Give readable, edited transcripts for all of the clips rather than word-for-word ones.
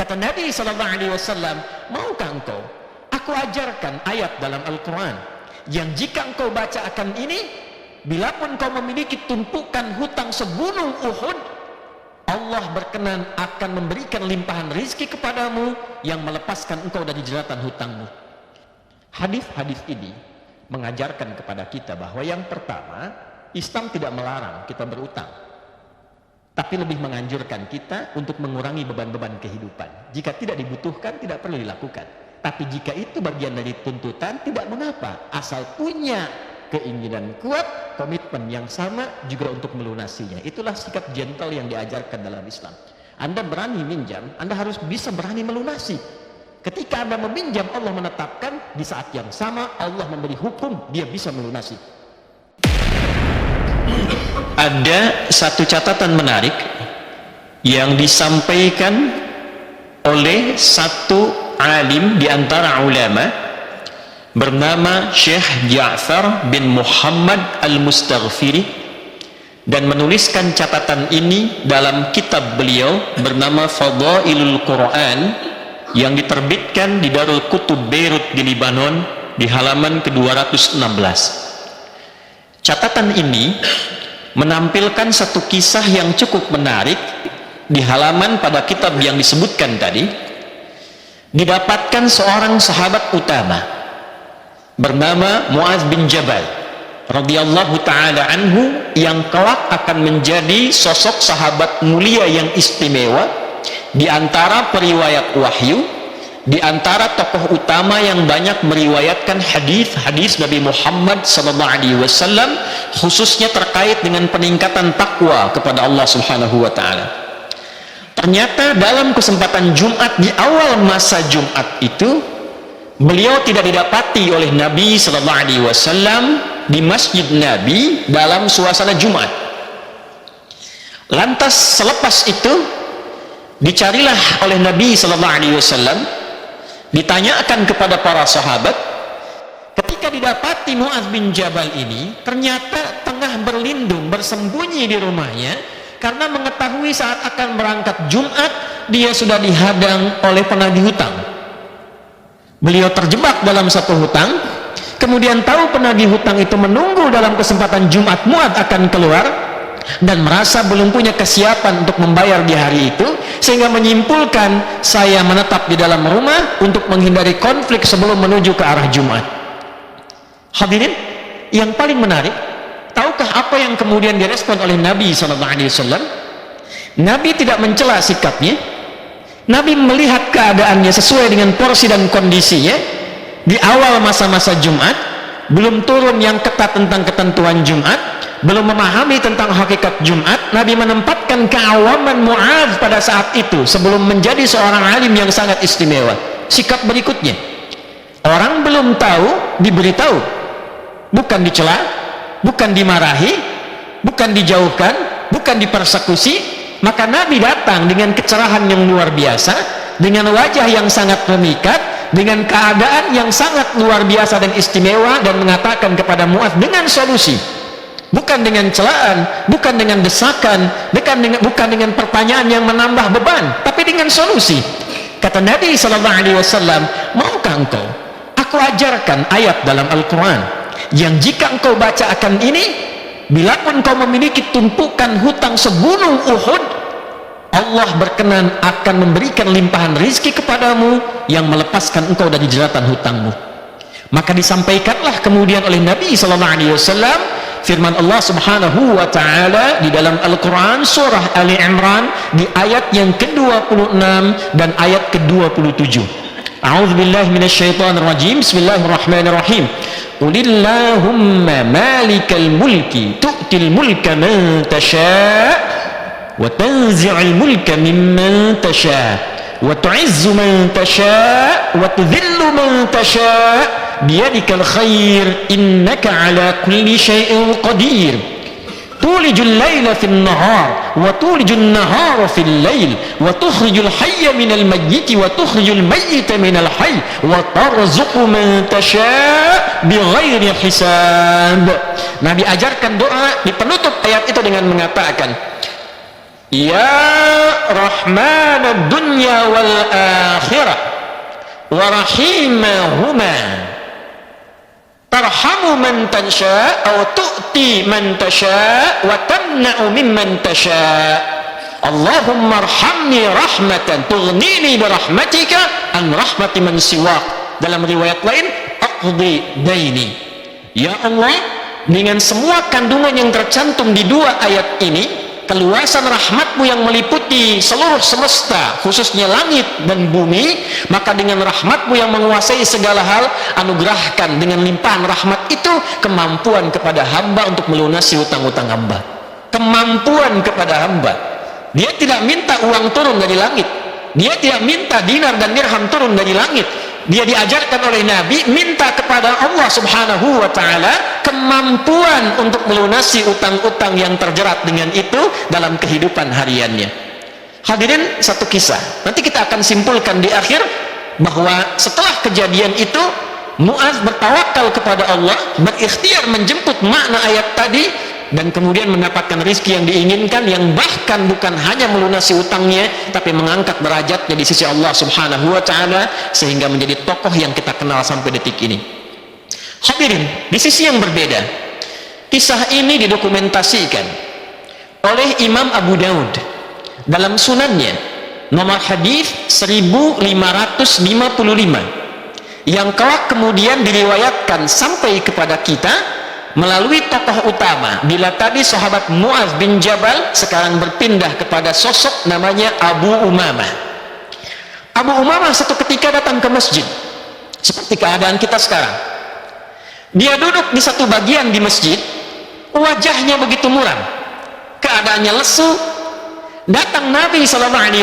Kata Nabi SAW, maukah engkau aku ajarkan ayat dalam Al-Quran yang jika engkau baca akan ini, bila pun kau memiliki tumpukan hutang segunung Uhud, Allah berkenan akan memberikan limpahan rizki kepadamu yang melepaskan engkau dari jeratan hutangmu. Hadis-hadis ini mengajarkan kepada kita bahwa yang pertama, Islam tidak melarang kita berutang, tapi lebih menganjurkan kita untuk mengurangi beban-beban kehidupan. Jika tidak dibutuhkan, tidak perlu dilakukan. Tapi jika itu bagian dari tuntutan, tidak mengapa, asal punya keinginan kuat, komitmen yang sama juga untuk melunasinya. Itulah sikap gentle yang diajarkan dalam Islam. Anda berani minjam, Anda harus bisa berani melunasi. Ketika Anda meminjam, Allah menetapkan di saat yang sama Allah memberi hukum, dia bisa melunasi. Ada satu catatan menarik yang disampaikan oleh satu alim di antara ulama bernama Syekh Ja'far bin Muhammad Al-Mustaghfiri, dan menuliskan catatan ini dalam kitab beliau bernama Fadailul Quran yang diterbitkan di Darul Kutub Beirut di Libanon di halaman ke-216. Catatan ini menampilkan satu kisah yang cukup menarik di halaman pada kitab yang disebutkan tadi. Didapatkan seorang sahabat utama bernama Mu'adz bin Jabal radhiyallahu taala anhu, yang kelak akan menjadi sosok sahabat mulia yang istimewa di antara periwayat wahyu, di antara tokoh utama yang banyak meriwayatkan hadis-hadis Nabi Muhammad SAW, khususnya terkait dengan peningkatan takwa kepada Allah Subhanahu wa taala. Ternyata dalam kesempatan Jumat, di awal masa Jumat itu, beliau tidak didapati oleh Nabi SAW di masjid Nabi dalam suasana Jumat. Lantas selepas itu dicarilah oleh Nabi SAW, ditanyakan kepada para sahabat. Ketika didapati Mu'adz bin Jabal ini ternyata tengah berlindung, bersembunyi di rumahnya, karena mengetahui saat akan berangkat Jumat dia sudah dihadang oleh penagih hutang. Beliau terjebak dalam satu hutang, kemudian tahu penagih hutang itu menunggu dalam kesempatan Jumat Mu'adz akan keluar, dan merasa belum punya kesiapan untuk membayar di hari itu, sehingga menyimpulkan, saya menetap di dalam rumah untuk menghindari konflik sebelum menuju ke arah Jumat. Hadirin yang paling menarik, tahukah apa yang kemudian direspon oleh Nabi SAW? Nabi tidak mencela sikapnya. Nabi melihat keadaannya sesuai dengan porsi dan kondisinya. Di awal masa-masa Jumat, belum turun yang ketat tentang ketentuan Jumat, belum memahami tentang hakikat Jumat. Nabi menempatkan keawaman Mu'adz pada saat itu sebelum menjadi seorang alim yang sangat istimewa. Sikap berikutnya, orang belum tahu diberitahu, bukan dicela, bukan dimarahi, bukan dijauhkan, bukan dipersekusi. Maka Nabi datang dengan kecerahan yang luar biasa, dengan wajah yang sangat memikat, dengan keadaan yang sangat luar biasa dan istimewa, dan mengatakan kepada Mu'adz dengan solusi, bukan dengan celaan, bukan dengan desakan, bukan dengan pertanyaan yang menambah beban, tapi dengan solusi. Kata Nabi SAW, maukah engkau aku ajarkan ayat dalam Al-Quran yang jika engkau baca akan ini, bila pun kau memiliki tumpukan hutang segunung Uhud, Allah berkenan akan memberikan limpahan rizki kepadamu yang melepaskan engkau dari jeratan hutangmu. Maka disampaikanlah kemudian oleh Nabi SAW firman Allah Subhanahu wa taala di dalam Al-Quran surah Ali Imran di ayat yang ke-26 dan ayat ke-27. A'udzubillahi minasyaitonirrajim. Bismillahirrahmanirrahim. Qulillahumma malikal mulki tu'til mulka man tasha' wa tanzi'ul mulka mimman tasha' wa tu'izzu man tasha' wa tudhillu man tasha' biyadikal khair innaka ala kulli syai'in qadir. Tulijul laila fil nahar wa tulijul nahara fil lail wa tukhrijul hayya minal mayyiti wa tukhrijul mayyita minal hayy wa tarzuqu man tasha' bighairi hisab. Nabi ajarkan doa di penutup ayat itu dengan mengatakan, ya rahmanad dunya wal akhirah wa rahimahuma tarhamu man tasha aw tu'ti man tasha wa tamna'u mimman tasha. Allahumma arhamni rahmatan tughnini bi rahmatika an rahmati man siwak. Dalam riwayat lain, aqdi daini. Ya Allah, dengan semua kandungan yang tercantum di dua ayat ini, keluasan rahmatmu yang meliputi seluruh semesta, khususnya langit dan bumi, maka dengan rahmatmu yang menguasai segala hal, anugerahkan dengan limpahan rahmat itu kemampuan kepada hamba untuk melunasi hutang-hutang hamba. Kemampuan kepada hamba. Dia tidak minta uang turun dari langit, dia tidak minta dinar dan dirham turun dari langit. Dia diajarkan oleh Nabi minta kepada Allah subhanahu wa ta'ala kemampuan untuk melunasi utang-utang yang terjerat dengan itu dalam kehidupan hariannya. Hadirin, satu kisah nanti kita akan simpulkan di akhir, bahwa setelah kejadian itu Mu'adz bertawakal kepada Allah, berikhtiar menjemput makna ayat tadi, dan kemudian mendapatkan rizki yang diinginkan, yang bahkan bukan hanya melunasi utangnya tapi mengangkat derajatnya di sisi Allah subhanahu wa ta'ala sehingga menjadi tokoh yang kita kenal sampai detik ini. Hadirin, di sisi yang berbeda, kisah ini didokumentasikan oleh Imam Abu Daud dalam sunannya nomor hadis 1555 yang kelak kemudian diriwayatkan sampai kepada kita melalui tokoh utama. Bila tadi sahabat Mu'adz bin Jabal, sekarang berpindah kepada sosok namanya Abu Umamah. Abu Umamah satu ketika datang ke masjid seperti keadaan kita sekarang. Dia duduk di satu bagian di masjid, wajahnya begitu muram, keadaannya lesu. Datang Nabi SAW.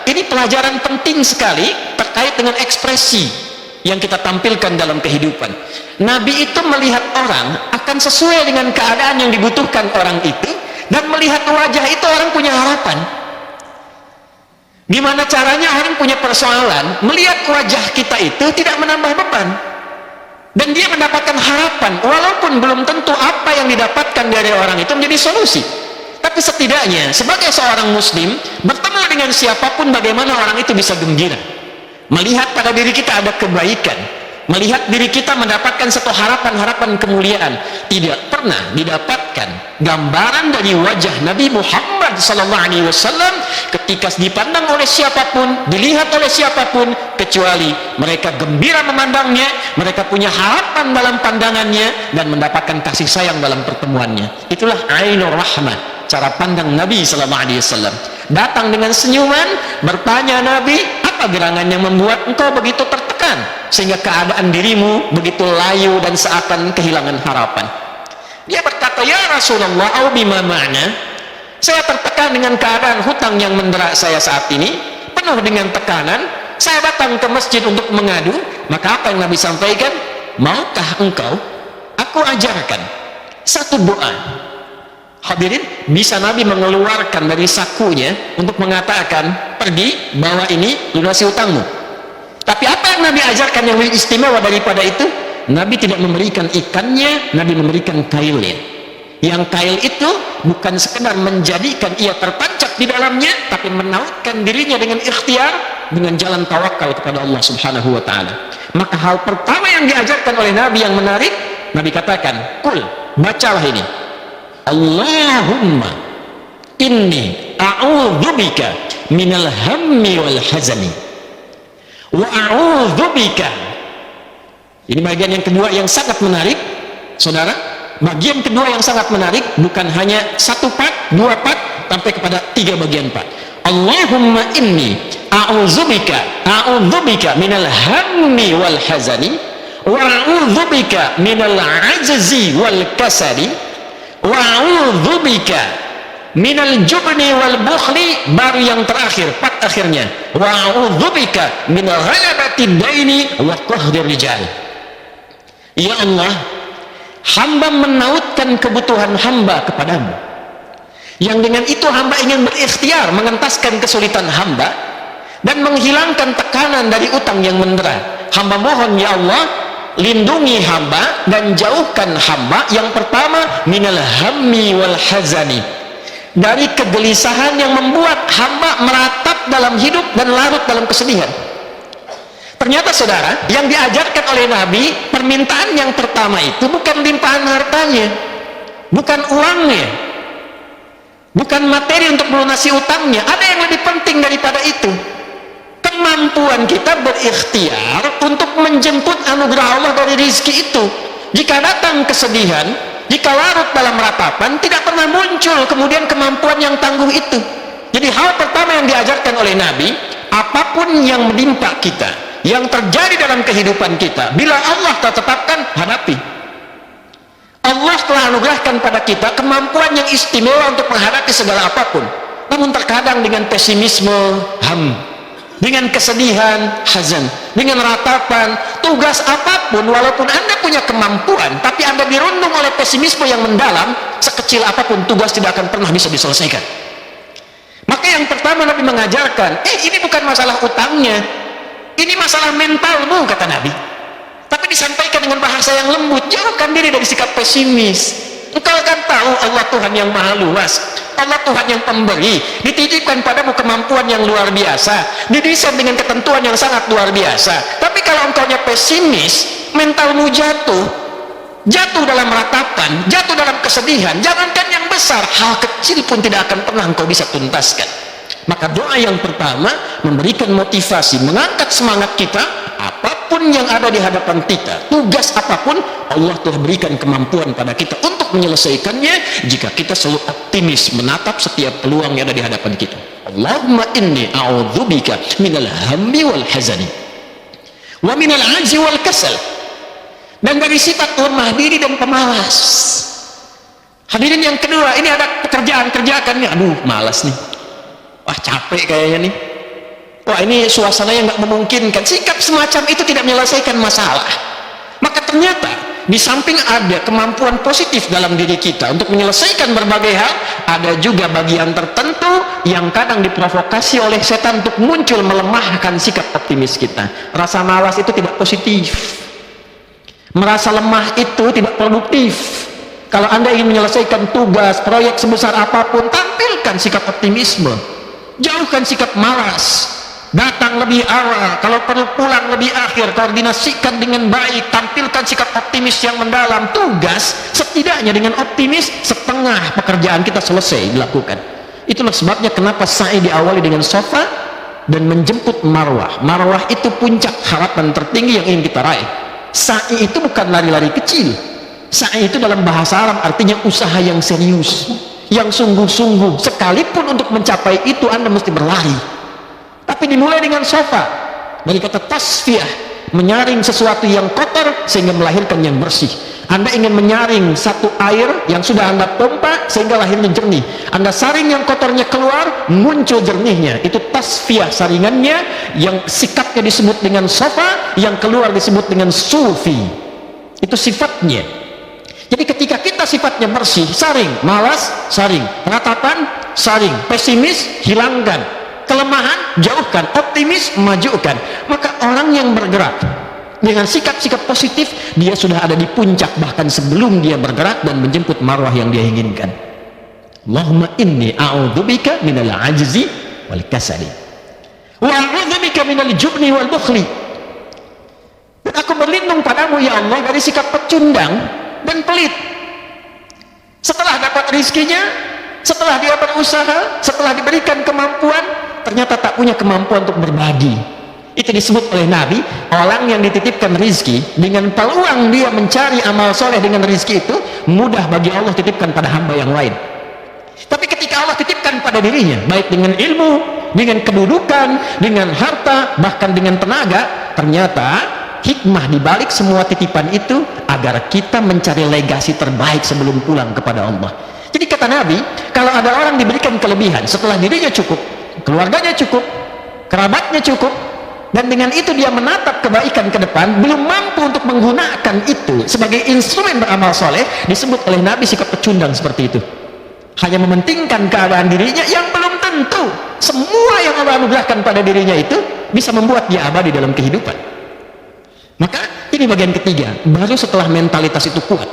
Ini pelajaran penting sekali terkait dengan ekspresi yang kita tampilkan dalam kehidupan. Nabi itu melihat orang akan sesuai dengan keadaan yang dibutuhkan orang itu, dan melihat wajah itu orang punya harapan. Gimana caranya orang punya persoalan, melihat wajah kita itu tidak menambah beban, dan dia mendapatkan harapan, walaupun belum tentu apa yang didapatkan dari orang itu menjadi solusi, tapi setidaknya sebagai seorang muslim bertemu dengan siapapun, bagaimana orang itu bisa gembira melihat pada diri kita ada kebaikan, melihat diri kita mendapatkan satu harapan-harapan kemuliaan. Tidak pernah didapatkan gambaran dari wajah Nabi Muhammad SAW ketika dipandang oleh siapapun, dilihat oleh siapapun, kecuali mereka gembira memandangnya, mereka punya harapan dalam pandangannya, dan mendapatkan kasih sayang dalam pertemuannya. Itulah ainur rahmah, cara pandang Nabi SAW. Datang dengan senyuman, bertanya Nabi, apa gerangan yang membuat engkau begitu tertekan sehingga keadaan dirimu begitu layu dan seakan kehilangan harapan? Dia berkata, ya Rasulullah, au bima ma'na, saya tertekan dengan keadaan hutang yang mendera saya saat ini, penuh dengan tekanan. Saya datang ke masjid untuk mengadu. Maka apa yang Nabi sampaikan? Maukah engkau aku ajarkan satu doa? Hadirin, bisa Nabi mengeluarkan dari sakunya untuk mengatakan, pergi bawa ini lunasi utangmu. Tapi apa yang Nabi ajarkan yang lebih istimewa daripada itu? Nabi tidak memberikan ikannya, Nabi memberikan kailnya. Yang kail itu bukan sekedar menjadikan ia tertancap di dalamnya, tapi menautkan dirinya dengan ikhtiar, dengan jalan tawakal kepada Allah subhanahu wa ta'ala. Maka hal pertama yang diajarkan oleh Nabi yang menarik, Nabi katakan, kul, bacalah ini, Allahumma inni a'udzubika minal hammi wal hazani wa a'udzubika. Ini bagian yang kedua yang sangat menarik, saudara. Bagian kedua yang sangat menarik, bukan hanya satu part, dua part, sampai kepada tiga bagian part. Allahumma inni a'udzubika minal hammi wal hazani wa a'udzubika minal ajzi wal kasali wa a'udzubika minal jubni wal bukhli. Baru yang terakhir, part akhirnya, wa a'udzubika min ghalabati daini wa qahri rijal. Ya Allah, hamba menautkan kebutuhan hamba kepadamu, yang dengan itu hamba ingin berikhtiar mengentaskan kesulitan hamba dan menghilangkan tekanan dari utang yang mendera. Hamba mohon ya Allah, lindungi hamba dan jauhkan hamba yang pertama minal hammi wal hazani, dari kegelisahan yang membuat hamba meratap dalam hidup dan larut dalam kesedihan. Ternyata saudara, yang diajarkan oleh Nabi, permintaan yang pertama itu bukan limpahan hartanya, bukan uangnya, bukan materi untuk melunasi utangnya. Ada yang lebih penting daripada itu, kemampuan kita berikhtiar untuk menjemput anugerah Allah dari rizki itu. Jika datang kesedihan, jika larut dalam ratapan, tidak pernah muncul kemudian kemampuan yang tangguh itu. Jadi hal pertama yang diajarkan oleh Nabi, apapun yang menimpa kita, yang terjadi dalam kehidupan kita, bila Allah telah tetapkan, hadapi. Allah telah anugerahkan pada kita kemampuan yang istimewa untuk menghadapi segala apapun. Namun terkadang dengan pesimisme, dengan kesedihan, hazan, dengan ratapan, tugas apapun, walaupun Anda punya kemampuan, tapi Anda dirundung oleh pesimisme yang mendalam, sekecil apapun tugas tidak akan pernah bisa diselesaikan. Maka yang pertama Nabi mengajarkan, ini bukan masalah utangnya, ini masalah mentalmu, kata Nabi. Tapi disampaikan dengan bahasa yang lembut. Jauhkan diri dari sikap pesimis. Engkau akan tahu Allah Tuhan yang maha luas, Allah Tuhan yang pemberi, dititipkan padamu kemampuan yang luar biasa, didesain dengan ketentuan yang sangat luar biasa. Tapi kalau engkaunya pesimis, mentalmu jatuh dalam ratapan, jatuh dalam kesedihan. Jangankan yang besar, hal kecil pun tidak akan pernah engkau bisa tuntaskan. Maka doa yang pertama memberikan motivasi, mengangkat semangat kita. Apapun yang ada di hadapan kita, tugas apapun, Allah telah berikan kemampuan pada kita untuk menyelesaikannya jika kita selalu optimis menatap setiap peluang yang ada di hadapan kita. Allahumma inni a'udzubika minal hammi wal hazani wa minal ajzi wal kasal, dan dari sifat lemah diri dan pemalas. Hadirin yang kedua, ini ada pekerjaan kerjakannya, aduh malas nih, wah capek kayaknya nih, wah ini suasana yang nggak memungkinkan. Sikap semacam itu tidak menyelesaikan masalah. Maka ternyata di samping ada kemampuan positif dalam diri kita untuk menyelesaikan berbagai hal, ada juga bagian tertentu yang kadang diprovokasi oleh setan untuk muncul melemahkan sikap optimis kita. Rasa malas itu tidak positif, merasa lemah itu tidak produktif. Kalau Anda ingin menyelesaikan tugas, proyek sebesar apapun, tampilkan sikap optimisme, jauhkan sikap malas. Datang lebih awal, kalau perlu pulang lebih akhir, koordinasikan dengan baik, tampilkan sikap optimis yang mendalam. Tugas setidaknya dengan optimis, setengah pekerjaan kita selesai dilakukan. Itulah sebabnya kenapa sa'i diawali dengan sofa dan menjemput marwah. Marwah itu puncak harapan tertinggi yang ingin kita raih. Sa'i itu bukan lari-lari kecil. Sa'i itu dalam bahasa Arab artinya usaha yang serius, yang sungguh-sungguh. Sekalipun untuk mencapai itu Anda mesti berlari. Tapi dimulai dengan sofa, dari kata tasfiyah, menyaring sesuatu yang kotor sehingga melahirkan yang bersih. Anda ingin menyaring satu air yang sudah Anda pompa sehingga lahirnya jernih. Anda saring yang kotornya keluar, muncul jernihnya. Itu tasfiyah saringannya, yang sikapnya disebut dengan sofa, yang keluar disebut dengan sufi. Itu sifatnya. Jadi ketika kita sifatnya bersih, saring, malas, saring, ratapan, saring, pesimis, hilangkan, kelemahan, jauhkan, optimis, majukan. Maka orang yang bergerak dengan sikap-sikap positif, dia sudah ada di puncak bahkan sebelum dia bergerak dan menjemput marwah yang dia inginkan. Allahumma inni a'udzubika minal ajzi wal kasali wa a'udzubika minal jubni wal bukhli. Dan aku berlindung padamu ya Allah dari sikap pecundang dan pelit. Setelah dapat rizkinya, setelah dia berusaha, setelah diberikan kemampuan, ternyata tak punya kemampuan untuk berbagi. Itu disebut oleh Nabi, orang yang dititipkan rizki, dengan peluang dia mencari amal soleh dengan rizki itu, mudah bagi Allah titipkan pada hamba yang lain. Tapi ketika Allah titipkan pada dirinya, baik dengan ilmu, dengan kedudukan, dengan harta, bahkan dengan tenaga, ternyata hikmah dibalik semua titipan itu agar kita mencari legasi terbaik sebelum pulang kepada Allah. Jadi kata Nabi, kalau ada orang diberikan kelebihan setelah dirinya cukup, keluarganya cukup, kerabatnya cukup, dan dengan itu dia menatap kebaikan ke depan, belum mampu untuk menggunakan itu sebagai instrumen beramal soleh, disebut oleh Nabi sikap pecundang seperti itu. Hanya mementingkan keadaan dirinya yang belum tentu semua yang Allah anugerahkan pada dirinya itu bisa membuat dia abadi dalam kehidupan. Maka ini bagian ketiga, baru setelah mentalitas itu kuat,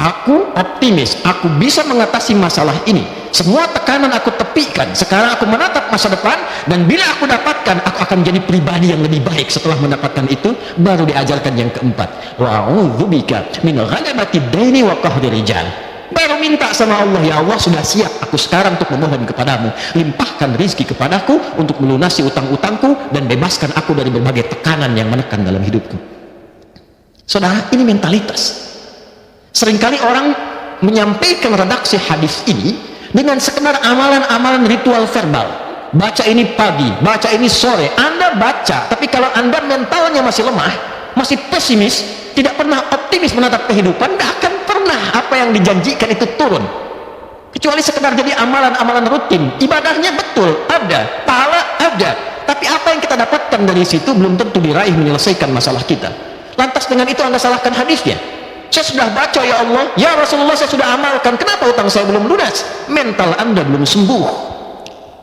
Aku optimis, aku bisa mengatasi masalah ini. Semua tekanan aku tepikan. Sekarang aku menatap masa depan, dan bila aku dapatkan, aku akan jadi pribadi yang lebih baik setelah mendapatkan itu. Baru diajarkan yang keempat, wa'udzubika min ghalabati daini wa qahri rijal. Baru minta sama Allah, ya Allah, sudah siap aku sekarang untuk memohon kepadamu, limpahkan rizki kepadaku untuk melunasi utang-utangku, dan bebaskan aku dari berbagai tekanan yang menekan dalam hidupku. Saudara, ini mentalitas. Seringkali orang menyampaikan redaksi hadis ini dengan sekedar amalan-amalan ritual verbal. Baca ini pagi, baca ini sore. Anda baca, tapi kalau Anda mentalnya masih lemah, masih pesimis, tidak pernah optimis menatap kehidupan, tidak akan pernah apa yang dijanjikan itu turun. Kecuali sekedar jadi amalan-amalan rutin. Ibadahnya betul, ada. Pahala ada. Tapi apa yang kita dapatkan dari situ belum tentu diraih menyelesaikan masalah kita. Lantas dengan itu Anda salahkan hadisnya. Saya sudah baca, ya Allah, ya Rasulullah, saya sudah amalkan, kenapa utang saya belum lunas? Mental Anda belum sembuh.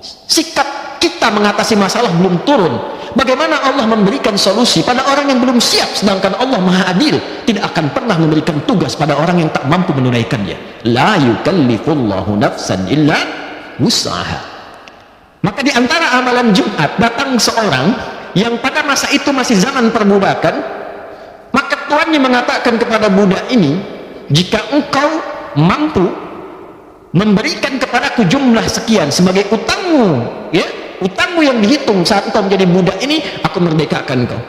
Sikap kita mengatasi masalah belum turun. Bagaimana Allah memberikan solusi pada orang yang belum siap, sedangkan Allah Maha Adil tidak akan pernah memberikan tugas pada orang yang tak mampu menunaikannya. La yukallifullahu nafsan illa wus'aha. Maka di antara amalan Jumat, datang seorang yang pada masa itu masih zaman perbudakan. Maka tuannya mengatakan kepada budak ini, jika engkau mampu memberikan kepadaku jumlah sekian sebagai utangmu, ya, utangmu yang dihitung saat engkau menjadi budak ini, aku merdekakan engkau.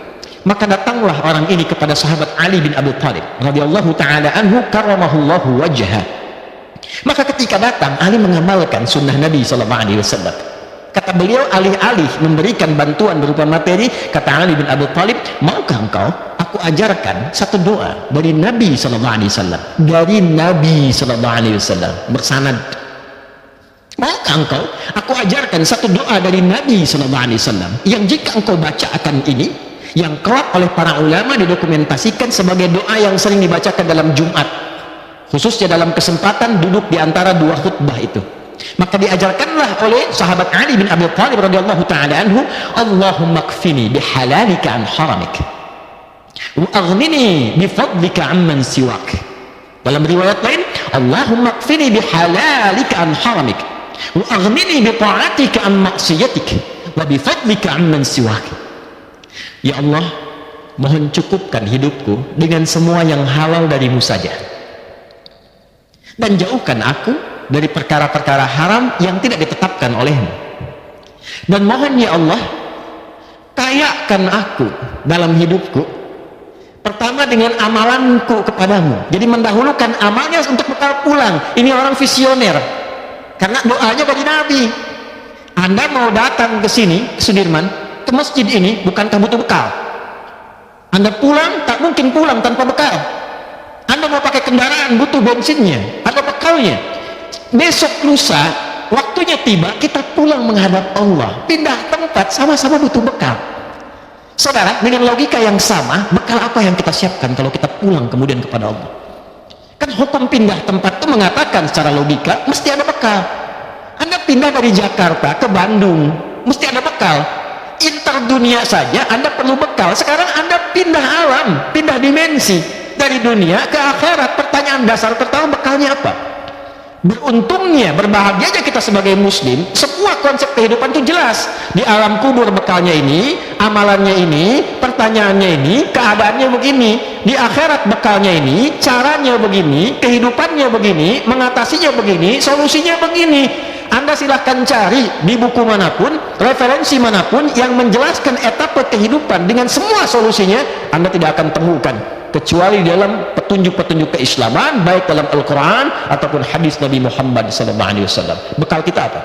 Maka datanglah orang ini kepada sahabat Ali bin Abi Thalib radhiyallahu taala anhu karramahullahu wajhah. Maka ketika datang, Ali mengamalkan sunnah Nabi sallallahu alaihi wasallam. Kata beliau, alih-alih memberikan bantuan berupa materi, kata Ali bin Abi Thalib, maukah engkau aku ajarkan satu doa dari Nabi sallallahu alaihi wasallam, dari Nabi sallallahu alaihi wasallam, bersanad. Maukah engkau aku ajarkan satu doa dari Nabi sallallahu alaihi wasallam yang jika engkau bacakan ini, yang kelak oleh para ulama didokumentasikan sebagai doa yang sering dibacakan dalam Jumat, khususnya dalam kesempatan duduk di antara dua khutbah itu. Maka diajarkanlah oleh sahabat Ali bin Abi Thalib radhiyallahu taala anhu, Allahumma kfini bihalalika an haramik wa aghnini bifadlika amman siwak. Dalam riwayat lain, Allahumma kfini bihalalika an haramik wa aghnini bita'atika an maksiyatik wa bifadlika amman siwak. Ya Allah, mohon cukupkan hidupku dengan semua yang halal darimu saja, dan jauhkan aku dari perkara-perkara haram yang tidak ditetapkan olehmu. Dan mohon ya Allah, kayakan aku dalam hidupku, pertama dengan amalanku kepadamu. Jadi mendahulukan amalnya untuk bekal pulang. Ini orang visioner, karena doanya dari Nabi. Anda mau datang ke sini, ke Sudirman, ke masjid ini, bukankah butuh bekal? Anda pulang, tak mungkin pulang tanpa bekal. Anda mau pakai kendaraan, butuh bensinnya, ada bekalnya. Besok lusa waktunya tiba, kita pulang menghadap Allah, pindah tempat, sama-sama butuh bekal. Saudara, dengan logika yang sama, bekal apa yang kita siapkan kalau kita pulang kemudian kepada Allah? Kan hukum pindah tempat itu mengatakan secara logika mesti ada bekal. Anda pindah dari Jakarta ke Bandung, mesti ada bekal. Interdunia saja Anda perlu bekal. Sekarang Anda pindah alam, pindah dimensi, dari dunia ke akhirat. Pertanyaan dasar pertama, bekalnya apa? Beruntungnya, berbahagianya kita sebagai muslim, semua konsep kehidupan itu jelas. Di alam kubur bekalnya ini, amalannya ini, pertanyaannya ini, keadaannya begini. Di akhirat bekalnya ini, caranya begini, kehidupannya begini, mengatasinya begini, solusinya begini. Anda silahkan cari di buku manapun, referensi manapun yang menjelaskan etapa kehidupan dengan semua solusinya, Anda tidak akan temukan, kecuali dalam petunjuk-petunjuk keislaman, baik dalam Al-Quran ataupun hadis Nabi Muhammad SAW. Bekal kita apa?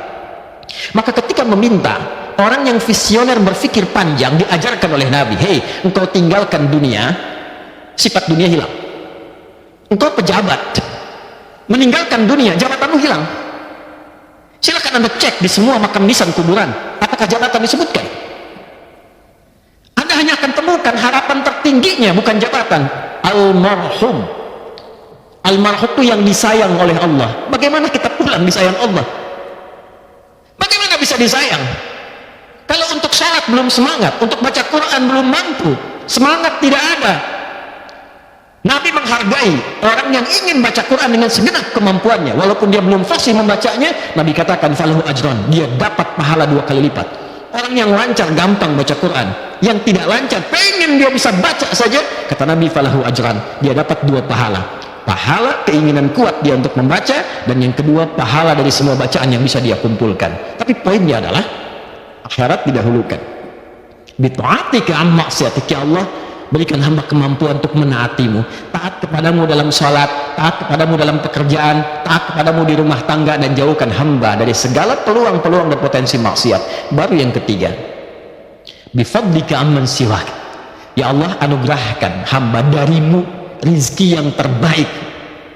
Maka ketika meminta, orang yang visioner berpikir panjang diajarkan oleh Nabi, hei, engkau tinggalkan dunia, sifat dunia hilang. Engkau pejabat, meninggalkan dunia, jabatanmu hilang. Silakan Anda cek di semua makam nisan kuburan, apakah jabatan disebutkan? Anda hanya akan temukan harapan tertingginya bukan jabatan. Almarhum. Almarhum itu yang disayang oleh Allah. Bagaimana kita pulang disayang Allah? Bagaimana bisa disayang? Kalau untuk salat belum semangat, untuk baca Quran belum mampu, semangat tidak ada. Nabi menghargai orang yang ingin baca Quran dengan segenap kemampuannya, walaupun dia belum fasih membacanya. Nabi katakan falahu ajran, dia dapat pahala 2 kali lipat. Orang yang lancar gampang baca Quran, yang tidak lancar pengen dia bisa baca saja, kata Nabi falahu ajran, dia dapat 2 pahala. Pahala keinginan kuat dia untuk membaca, dan yang kedua pahala dari semua bacaan yang bisa dia kumpulkan. Tapi poinnya adalah akhirat didahulukan. Bita'atika an maksiatika, Allah berikan hamba kemampuan untuk menaatimu, taat kepadamu dalam salat, taat kepadamu dalam pekerjaan, taat kepadamu di rumah tangga, dan jauhkan hamba dari segala peluang-peluang dan potensi maksiat. Baru yang ketiga, bifadlika amman siwak, ya Allah anugerahkan hamba darimu rizki yang terbaik,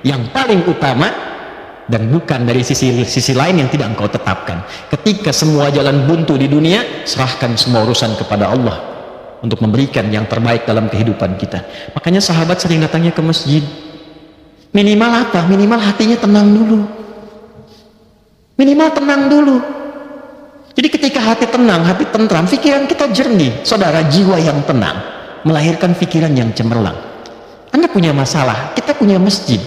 yang paling utama, dan bukan dari sisi lain yang tidak engkau tetapkan. Ketika semua jalan buntu di dunia, serahkan semua urusan kepada Allah untuk memberikan yang terbaik dalam kehidupan kita. Makanya sahabat sering datangnya ke masjid. Minimal apa? Minimal hatinya tenang dulu. Minimal tenang dulu. Jadi ketika hati tenang, hati tentram, pikiran kita jernih. Saudara, jiwa yang tenang melahirkan pikiran yang cemerlang. Anda punya masalah, kita punya masjid.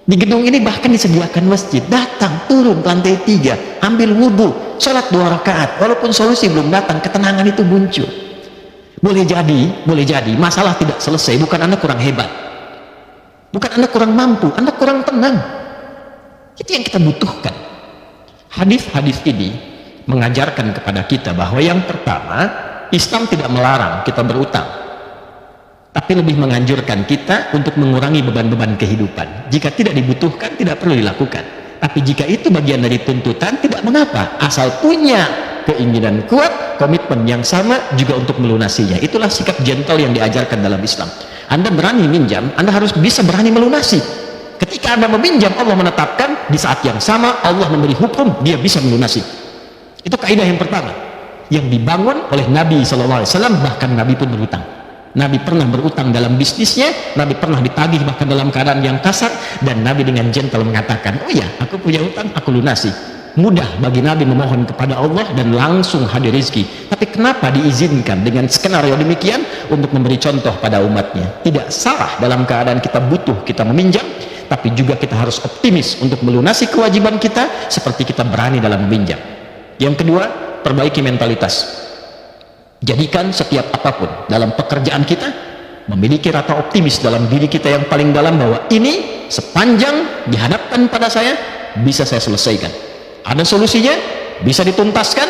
Di gedung ini bahkan disediakan masjid. Datang, turun ke lantai 3, ambil wudhu, sholat 2 rakaat. Walaupun solusi belum datang, ketenangan itu muncul. Boleh jadi masalah tidak selesai, bukan Anda kurang hebat, bukan Anda kurang mampu, Anda kurang tenang. Itu yang kita butuhkan. Hadis-hadis ini mengajarkan kepada kita bahwa yang pertama, Islam tidak melarang kita berutang, tapi lebih menganjurkan kita untuk mengurangi beban-beban kehidupan. Jika tidak dibutuhkan, tidak perlu dilakukan. Tapi jika itu bagian dari tuntutan, tidak mengapa, asal punya keinginan kuat, komitmen yang sama juga untuk melunasinya. Itulah sikap gentle yang diajarkan dalam Islam. Anda berani minjam, Anda harus bisa berani melunasi. Ketika Anda meminjam, Allah menetapkan di saat yang sama Allah memberi hukum, dia bisa melunasi. Itu kaidah yang pertama yang dibangun oleh Nabi SAW. Bahkan Nabi pun berutang. Nabi pernah berutang dalam bisnisnya, Nabi pernah ditagih bahkan dalam keadaan yang kasar, dan Nabi dengan gentle mengatakan, oh ya, aku punya utang, aku lunasi. Mudah bagi Nabi memohon kepada Allah dan langsung hadir rezeki. Tapi kenapa diizinkan dengan skenario demikian? Untuk memberi contoh pada umatnya. Tidak salah dalam keadaan kita butuh, kita meminjam, tapi juga kita harus optimis untuk melunasi kewajiban kita seperti kita berani dalam meminjam. Yang kedua, perbaiki mentalitas. Jadikan setiap apapun dalam pekerjaan kita memiliki rasa optimis dalam diri kita yang paling dalam, bahwa ini sepanjang dihadapkan pada saya, bisa saya selesaikan. Ada solusinya, bisa dituntaskan,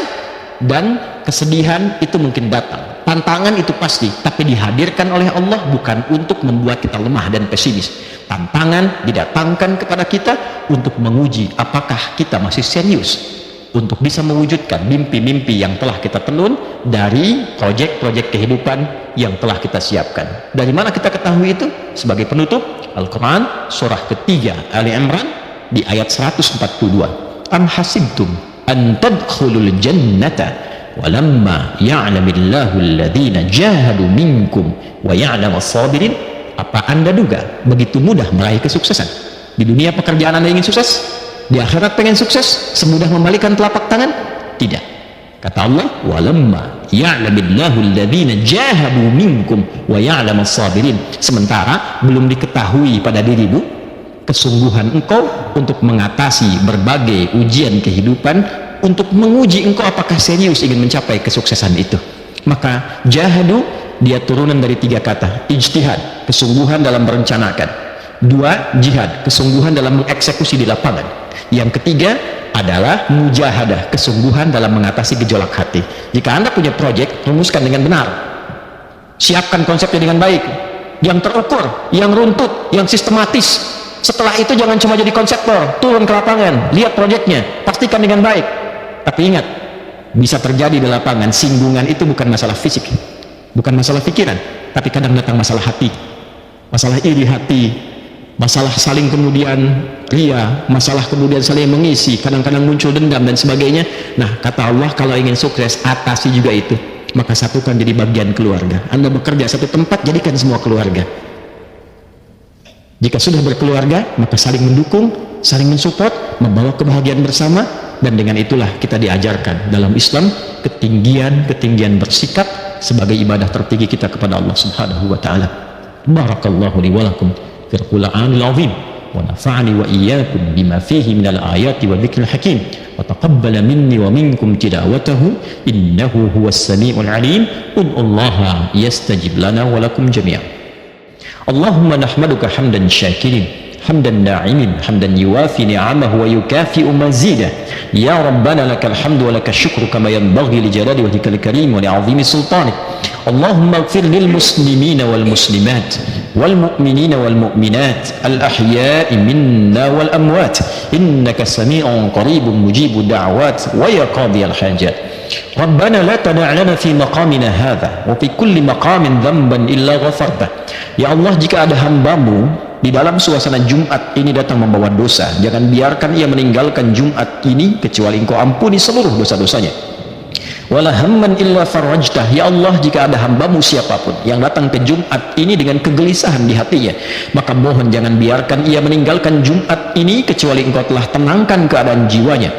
dan kesedihan itu mungkin datang, tantangan itu pasti, tapi dihadirkan oleh Allah bukan untuk membuat kita lemah dan pesimis. Tantangan didatangkan kepada kita untuk menguji apakah kita masih serius untuk bisa mewujudkan mimpi-mimpi yang telah kita tenun dari proyek-proyek kehidupan yang telah kita siapkan. Dari mana kita ketahui itu? Sebagai penutup, Al-Quran surah ketiga Ali Imran di ayat 142. Am hasibtum an tadkhulul jannata walamma ya'lamillahu alladhina jahadu minkum wa ya'lamas sabirin. Apa Anda duga begitu mudah meraih kesuksesan? Di dunia pekerjaan Anda ingin sukses? Di akhirat pengen sukses? Semudah membalikan telapak tangan? Tidak. Kata Allah, walamma ya'lamillahu alladhina jahadu minkum wa ya'lamas sabirin. Sementara belum diketahui pada dirimu kesungguhan engkau untuk mengatasi berbagai ujian kehidupan, untuk menguji engkau apakah serius ingin mencapai kesuksesan itu. Maka jahadu dia turunan dari 3 kata. Ijtihad, kesungguhan dalam merencanakan. 2, jihad, kesungguhan dalam mengeksekusi di lapangan. Yang ketiga adalah mujahadah, kesungguhan dalam mengatasi gejolak hati. Jika Anda punya proyek, rumuskan dengan benar, siapkan konsepnya dengan baik, yang terukur, yang runtut, yang sistematis. Setelah itu jangan cuma jadi konseptor, turun ke lapangan, lihat proyeknya, pastikan dengan baik. Tapi ingat, bisa terjadi di lapangan, singgungan itu bukan masalah fisik, bukan masalah pikiran, tapi kadang datang masalah hati, masalah iri hati, masalah saling kemudian ria, masalah kemudian saling mengisi, kadang-kadang muncul dendam dan sebagainya. Nah, kata Allah, kalau ingin sukses, atasi juga itu. Maka satukan jadi bagian keluarga. Anda bekerja satu tempat, jadikan semua keluarga. Jika sudah berkeluarga, maka saling mendukung, saling mensupport, membawa kebahagiaan bersama, dan dengan itulah kita diajarkan dalam Islam ketinggian bersikap sebagai ibadah tertinggi kita kepada Allah Subhanahu wa Ta'ala. Barakallahu li wa lakum fil Qur'anil azim wa nafa'ani wa iyyakum bima fihi minal ayati wa dzikril hakim wa taqabbala minni wa minkum tilawatahu innahu huwas samiul alim. Ud'ullaha yastajib lana wa lakum jami'an. Allahumma nahmaduka hamdan syakirin hamdan na'imin hamdan yuwafi ni'amahu wa yukafi'u mazidah. Ya Rabbana lakal hamdu wa lakal syukru kama yanbaghi li jalali wajhikal karim wa li'azimi sultanik. Allahumma ighfir lil muslimina wal muslimat wal mu'minina wal mu'minat al ahya'i minna wal amwat innaka sami'un qaribun mujibud da'awat wa ya qadiyal hajat. Rabbana la tada' lana fi maqamina hadha wa fi kulli maqamin dhanban illa ghafartah. Ya Allah, jika ada hambamu di dalam suasana Jumat ini datang membawa dosa, jangan biarkan ia meninggalkan Jumat ini kecuali Engkau ampuni seluruh dosa-dosanya. Wala hamman illa farajtah. Ya Allah, jika ada hambamu siapapun yang datang ke Jumat ini dengan kegelisahan di hatinya, maka mohon jangan biarkan ia meninggalkan Jumat ini kecuali Engkau telah tenangkan keadaan jiwanya.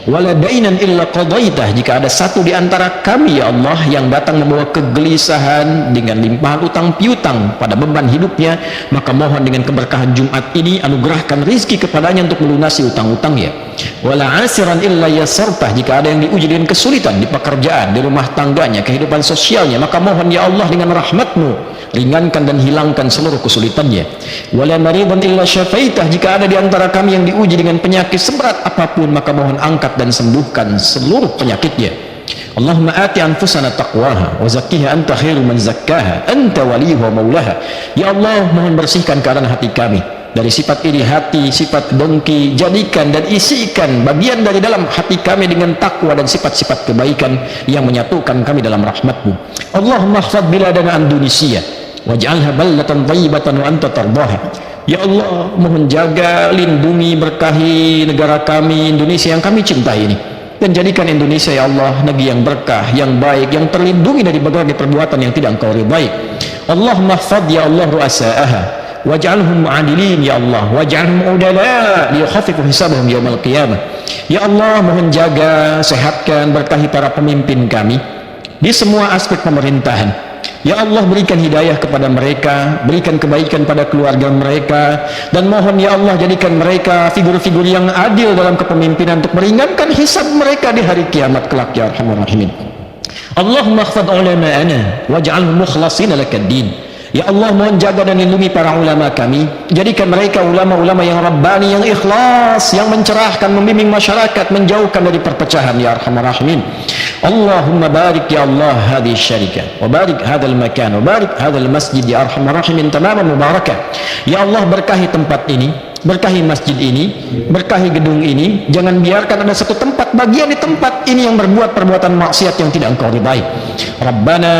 Wala dainan illa qadaitah. Jika ada satu di antara kami ya Allah yang datang membawa kegelisahan dengan limpahan utang piutang pada beban hidupnya, maka mohon dengan keberkahan Jumat ini anugerahkan rizki kepadanya untuk melunasi utang-utangnya. Wala asiran illa yasartah. Jika ada yang diuji dengan kesulitan di pekerjaan, di rumah tangganya, kehidupan sosialnya, maka mohon ya Allah dengan rahmatmu ringankan dan hilangkan seluruh kesulitannya. Wala maridan illa syafaitah. Jika ada di antara kami yang diuji dengan penyakit seberat apapun, maka mohon angkat dan sembuhkan seluruh penyakitnya. Allahumma ati anfusana taqwaha wa zakkiha anta khairu man zakkaha anta waliyuha maulaha. Ya Allah, mohon bersihkan keadaan hati kami dari sifat iri hati, sifat dengki. Jadikan dan isikan bagian dari dalam hati kami dengan takwa dan sifat-sifat kebaikan yang menyatukan kami dalam rahmat-Mu. Allahumma ihfadz biladana Indonesia waj'alha baldatan thayyibatan wa anta tardaha. Ya Allah, mohon jaga, lindungi, berkahi negara kami Indonesia yang kami cintai ini, dan jadikan Indonesia ya Allah negeri yang berkah, yang baik, yang terlindungi dari berbagai perbuatan yang tidak Engkau ridai. Allahumma ihfadz ya Allah ru'asa'aha waj'alhum adilin ya Allah waj'alhum udala liyukhaffifu hisabahum yaumal qiyamah. Ya Allah, mohon jaga, sehatkan, berkahi para pemimpin kami di semua aspek pemerintahan. Ya Allah, berikan hidayah kepada mereka, berikan kebaikan pada keluarga mereka, dan mohon ya Allah jadikan mereka figur-figur yang adil dalam kepemimpinan untuk meringankan hisab mereka di hari kiamat kelak ya Arhamar Rahimin. Allahumma ikhfad ulama'ana waj'alhum mukhlasina lakad-din. Ya Allah, mohon jaga dan lindungi para ulama kami, jadikan mereka ulama-ulama yang rabbani, yang ikhlas, yang mencerahkan, membimbing masyarakat, menjauhkan dari perpecahan ya Arhamar Rahimin. Allahumma barik ya Allah hadhihi syarikah wa barik hadzal makan wa barik hadzal masjid ya Arhamar Rahimin tamaman mubarakah. Ya Allah, berkahi tempat ini, berkahi masjid ini, berkahi gedung ini. Jangan biarkan ada satu tempat, bagian di tempat ini yang berbuat perbuatan maksiat yang tidak Engkau ridai. Rabbana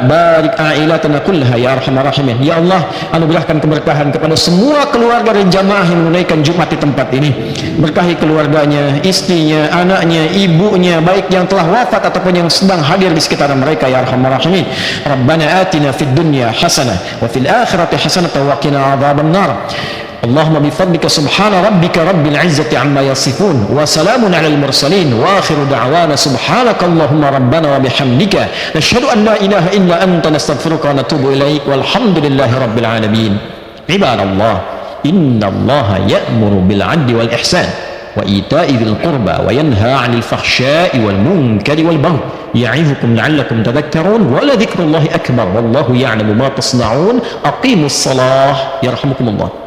barik ailatana kullaha ya Arhamar Rahimin. Ya Allah, anugerahkan keberkahan kepada semua keluarga dan jamaah yang menunaikan Jumat di tempat ini. Berkahi keluarganya, istrinya, anaknya, ibunya, baik yang telah wafat ataupun yang sedang hadir di sekitar mereka ya Arhamar Rahimin. Rabbana atina fid dunya hasanah wa fil akhirati hasanah wa qina adzaban nar. Allahumma bifadlika subhana rabbika rabbil izzati amma yasifun wa salamun alal mursalin wa akhiru da'wana subhanaka Allahumma rabbana wa bihamdika nashhadu an la ilaha illa anta nastaghfiruka wa natubu ilaik walhamdulillahi rabbil alamin. Ibadallah, inna Allaha ya'muru bil 'adli wal ihsan wa ita'i dzil qurba wa yanha 'anil fahsya'i wal munkari wal baghi ya'izukum la'allakum tadhakkarun wa la dzikrullahi akbar wallahu ya'lamu ma tasna'un. Aqimus shalah yarhamukumullah.